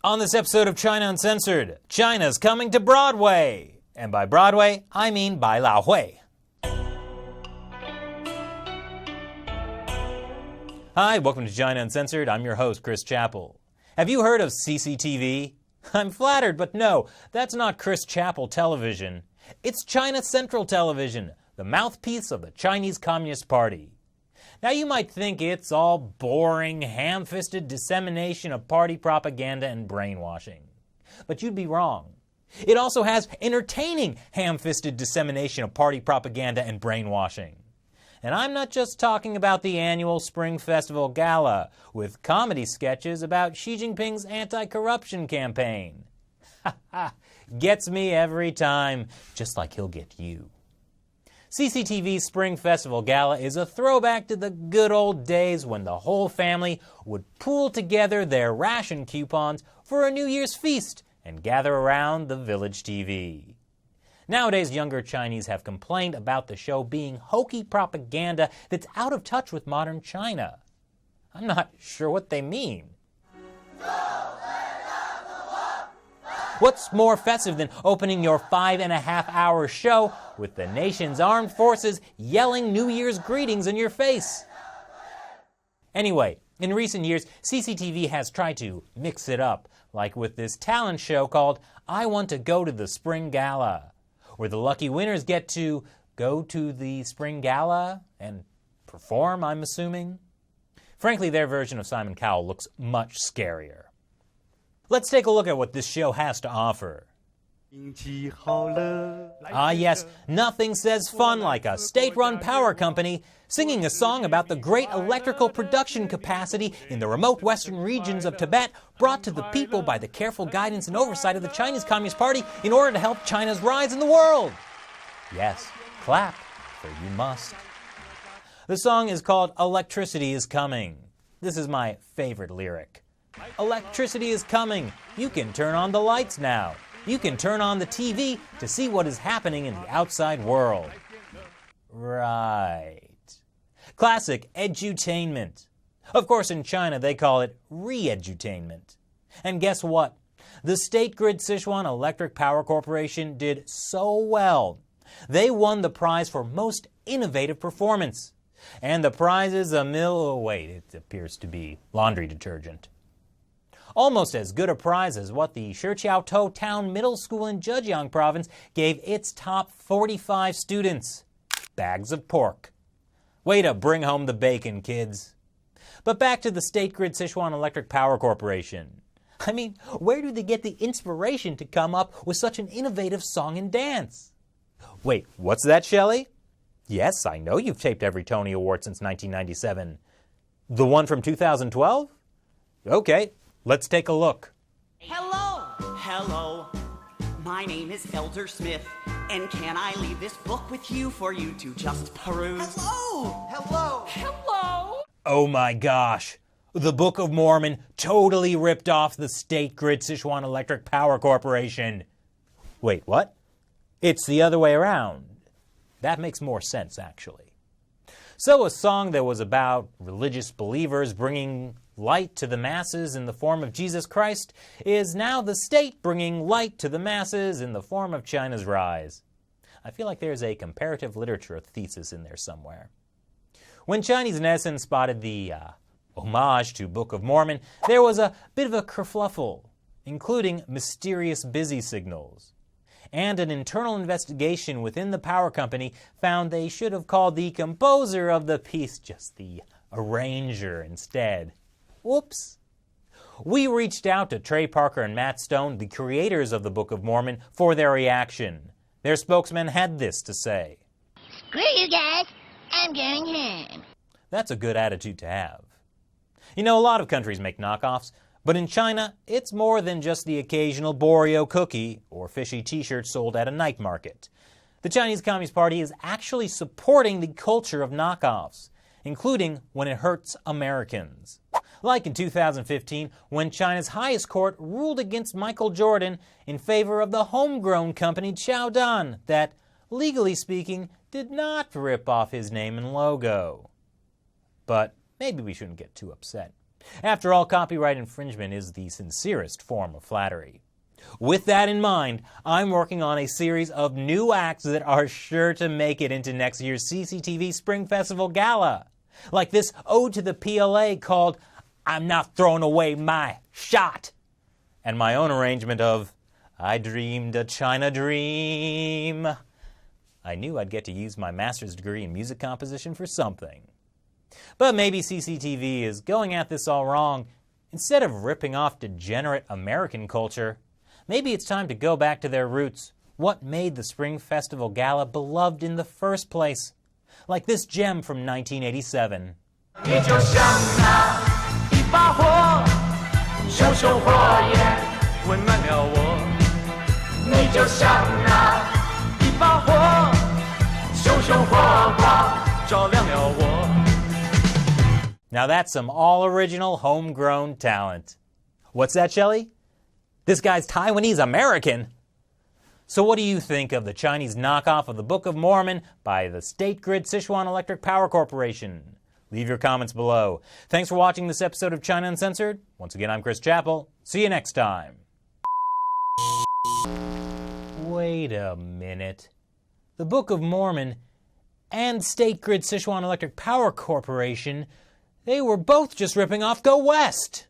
On this episode of China Uncensored, China's coming to Broadway. And by Broadway, I mean by Lao Hui. Hi, welcome to China Uncensored. I'm your host, Chris Chappell. Have you heard of CCTV? I'm flattered, but no, that's not Chris Chappell Television. It's China Central Television, the mouthpiece of the Chinese Communist Party. Now you might think it's all boring, ham-fisted dissemination of party propaganda and brainwashing. But you'd be wrong. It also has entertaining, ham-fisted dissemination of party propaganda and brainwashing. And I'm not just talking about the annual Spring Festival Gala, with comedy sketches about Xi Jinping's anti-corruption campaign. Ha ha, gets me every time, just like he'll get you. CCTV's Spring Festival Gala is a throwback to the good old days when the whole family would pool together their ration coupons for a New Year's feast and gather around the village TV. Nowadays, younger Chinese have complained about the show being hokey propaganda that's out of touch with modern China. I'm not sure what they mean. What's more festive than opening your 5.5-hour show with the nation's armed forces yelling New Year's greetings in your face? Anyway, in recent years, CCTV has tried to mix it up, like with this talent show called I Want to Go to the Spring Gala, where the lucky winners get to go to the Spring Gala and perform, I'm assuming. Frankly, their version of Simon Cowell looks much scarier. Let's take a look at what this show has to offer. Ah yes, nothing says fun like a state-run power company singing a song about the great electrical production capacity in the remote western regions of Tibet brought to the people by the careful guidance and oversight of the Chinese Communist Party in order to help China's rise in the world. Yes, clap, for you must. The song is called Electricity is Coming. This is my favorite lyric. Electricity is coming. You can turn on the lights now. You can turn on the TV to see what is happening in the outside world. Right. Classic edutainment. Of course, in China, they call it re-edutainment. And guess what? The State Grid Sichuan Electric Power Corporation did so well. They won the prize for most innovative performance. And the prize is it appears to be laundry detergent. Almost as good a prize as what the Shiqiaotou Town Middle School in Zhejiang Province gave its top 45 students. Bags of pork. Way to bring home the bacon, kids. But back to the State Grid Sichuan Electric Power Corporation. I mean, where do they get the inspiration to come up with such an innovative song and dance? Wait, what's that, Shelley? Yes, I know you've taped every Tony Award since 1997. The one from 2012? Okay. Let's take a look. Hello! Hello. My name is Elder Smith, and can I leave this book with you for you to just peruse? Hello! Hello! Hello! Oh my gosh. The Book of Mormon totally ripped off the State Grid Sichuan Electric Power Corporation. Wait, what? It's the other way around. That makes more sense, actually. So a song that was about religious believers bringing light to the masses in the form of Jesus Christ is now the state bringing light to the masses in the form of China's rise. I feel like there's a comparative literature thesis in there somewhere. When Chinese Netizen spotted the homage to Book of Mormon, there was a bit of a kerfluffle, including mysterious busy signals. And an internal investigation within the power company found they should have called the composer of the piece just the arranger instead. Whoops. We reached out to Trey Parker and Matt Stone, the creators of the Book of Mormon, for their reaction. Their spokesman had this to say. Screw you guys, I'm going home. That's a good attitude to have. You know, a lot of countries make knockoffs, but in China, it's more than just the occasional Boreo cookie or fishy t-shirt sold at a night market. The Chinese Communist Party is actually supporting the culture of knockoffs, including when it hurts Americans. Like in 2015, when China's highest court ruled against Michael Jordan in favor of the homegrown company Xiaodan that, legally speaking, did not rip off his name and logo. But maybe we shouldn't get too upset. After all, copyright infringement is the sincerest form of flattery. With that in mind, I'm working on a series of new acts that are sure to make it into next year's CCTV Spring Festival Gala. Like this ode to the PLA called I'm Not Throwing Away My Shot, and my own arrangement of I Dreamed a China Dream. I knew I'd get to use my master's degree in music composition for something. But maybe CCTV is going at this all wrong. Instead of ripping off degenerate American culture, maybe it's time to go back to their roots. What made the Spring Festival Gala beloved in the first place? Like this gem from 1987. 你就像那一把火，熊熊火焰温暖了我。你就像那一把火，熊熊火光照亮了我。 Now that's some all-original, homegrown talent. What's that, Shelley? This guy's Taiwanese American. So what do you think of the Chinese knockoff of the Book of Mormon by the State Grid Sichuan Electric Power Corporation? Leave your comments below. Thanks for watching this episode of China Uncensored. Once again, I'm Chris Chappell. See you next time. Wait a minute. The Book of Mormon and State Grid Sichuan Electric Power Corporation, they were both just ripping off Go West.